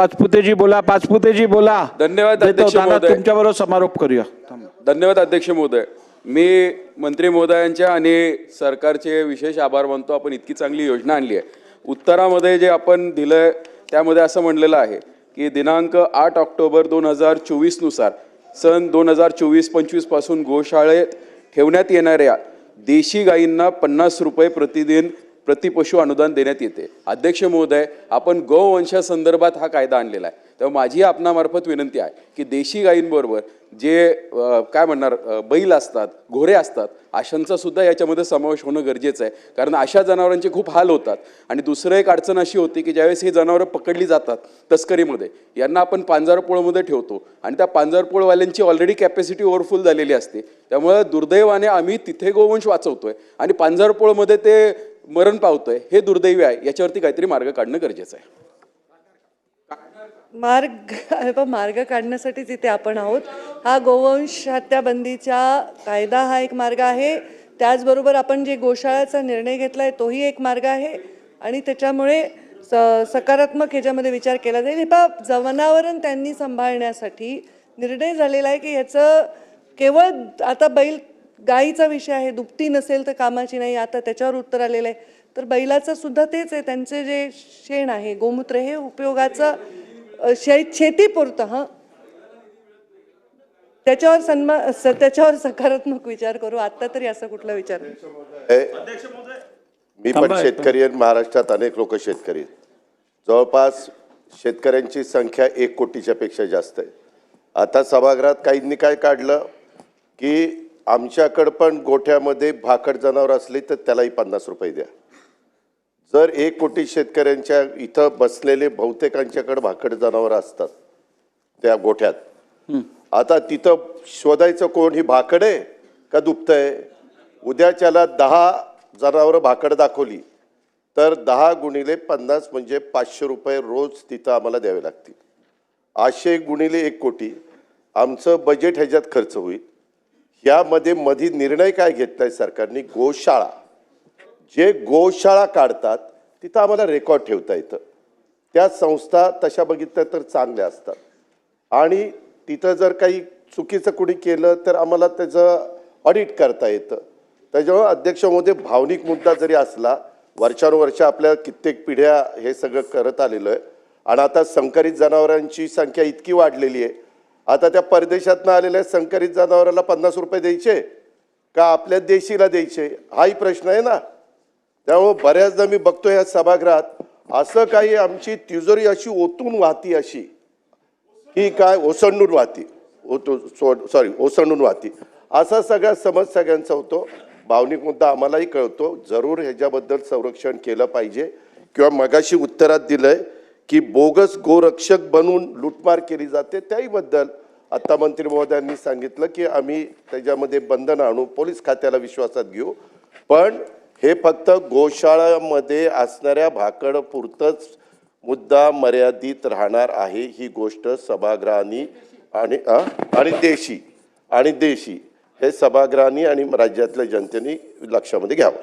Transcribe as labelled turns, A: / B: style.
A: पाचपुतेजी बोला, पाचपुतेजी बोला.
B: धन्यवाद अध्यक्ष महोदय.
A: तुमच्याबरोबर समारोप करूया.
B: धन्यवाद अध्यक्ष महोदय. मी मंत्री महोदयांच्या आणि सरकारचे विशेष आभार मानतो. आपण इतकी चांगली योजना आणली आहे. उत्तरामध्ये जे आपण दिलंय त्यामध्ये असं म्हणलेलं आहे की दिनांक 8 ऑक्टोबर 2024 नुसार सन 2024-25 पासून गोशाळेत ठेवण्यात येणाऱ्या देशी गायींना 50 रुपये प्रतिदिन प्रतिपशु अनुदान देण्यात येते. अध्यक्ष महोदय, आपण गोवंशासंदर्भात हा कायदा आणलेला आहे, तेव्हा माझी आपणामार्फत विनंती आहे की देशी गायींबरोबर जे काय म्हणणार बैल असतात, घोडे असतात, अशांचा सुद्धा याच्यामध्ये समावेश होणं गरजेचं आहे. कारण अशा जनावरांचे खूप हाल होतात. आणि दुसरं एक अडचण अशी होती की ज्यावेळेस हे जनावरं पकडली जातात तस्करीमध्ये, यांना आपण पांजरपोळमध्ये ठेवतो आणि त्या पांजरपोळवाल्यांची ऑलरेडी कॅपॅसिटी ओव्हरफुल झालेली असते. त्यामुळे दुर्दैवाने आम्ही तिथे गोवंश वाचवतोय आणि पांजरपोळमध्ये ते मरण पावतोय. हे दुर्दैवी आहे. याच्यावरती काहीतरी मार्ग काढणं गरजेचं आहे.
C: मार्ग काढण्यासाठी तिथे आपण आहोत. हा गोवंश हत्या बंदीचा कायदा हा एक मार्ग आहे. त्याचबरोबर आपण जे गोशाळाचा निर्णय घेतला आहे तोही एक मार्ग आहे आणि त्याच्यामुळे सकारात्मक ह्याच्यामध्ये विचार केला जाईल. जनावरं त्यांनी सांभाळण्यासाठी निर्णय झालेला आहे की ह्याचं केवळ आता बैल गाईचा विषय आहे, दुभती नसेल तर कामाची नाही, आता त्याच्यावर उत्तर आलेलं आहे. तर बैलाचं सुद्धा तेच आहे, त्यांचे जे शेण आहे, गोमूत्र, हे उपयोगाचं शेतीपुरतं. हां, त्याच्यावर सकारात्मक विचार करू. आता तरी असं कुठला विचार नाही.
D: मी पण शेतकरी आहे. महाराष्ट्रात अनेक लोक शेतकरी आहेत. जवळपास शेतकऱ्यांची संख्या 1 कोटीच्या पेक्षा जास्त आहे. आता सभागृहात काहींनी काय काढलं की आमच्याकडं पण गोठ्यामध्ये भाकड जनावर असली तर त्यालाही 50 रुपये द्या. जर 1 कोटी शेतकऱ्यांच्या इथं बसलेले बहुतेकांच्याकडे भाकड जनावर असतात त्या गोठ्यात, आता तिथं शोधायचं कोण? ही भाकड आहे का दुभतंय? उद्याच्याला 10 जनावरं भाकड दाखवली तर 10 गुणिले 50 म्हणजे 500 रुपये रोज तिथं आम्हाला द्यावे लागतील. 800 गुणिले 1 कोटी आमचं बजेट ह्याच्यात खर्च होईल. यामध्ये मधी निर्णय काय घेतलाय सरकारने? गोशाळा, जे गोशाळा काढतात तिथं आम्हाला रेकॉर्ड ठेवता येतं. त्या संस्था तशा बघितल्या तर चांगल्या असतात आणि तिथं जर काही चुकीचं कुणी केलं तर आम्हाला त्याचं ऑडिट करता येतं. त्याच्यामुळे अध्यक्ष महोदय, भावनिक मुद्दा जरी असला, वर्षानुवर्ष आपल्या कित्येक पिढ्या हे सगळं करत आलेलं आहे आणि आता संकरित जनावरांची संख्या इतकी वाढलेली आहे. आता त्या परदेशातनं आलेल्या संकरित जनावराला 50 रुपये द्यायचे का आपल्या देशीला द्यायचे, हाही प्रश्न आहे ना. त्यामुळे बऱ्याचदा मी बघतो या सभागृहात असं काही आमची तिजोरी अशी ओतून वाहती, अशी की काय ओसंडून वाहती, ओसंडून वाहती, असा सगळा समज सगळ्यांचा होतो. भावनिक मुद्दा आम्हालाही कळतो. जरूर ह्याच्याबद्दल संरक्षण केलं पाहिजे. किंवा मगाशी उत्तरात दिलंय की बोगस गोरक्षक बनून लुटमार केली जाते, त्याहीबद्दल आता मंत्री महोदयांनी सांगितलं की आम्ही त्याच्यामध्ये बंधन आणू, पोलीस खात्याला विश्वासात घेऊ. पण हे फक्त गोशाळामध्ये असणाऱ्या भाकड पुरतंच मुद्दा मर्यादित राहणार आहे. ही गोष्ट सभागृहांनी आणि देशी हे सभागृहांनी आणि राज्यातल्या जनतेने लक्षामध्ये घ्यावं.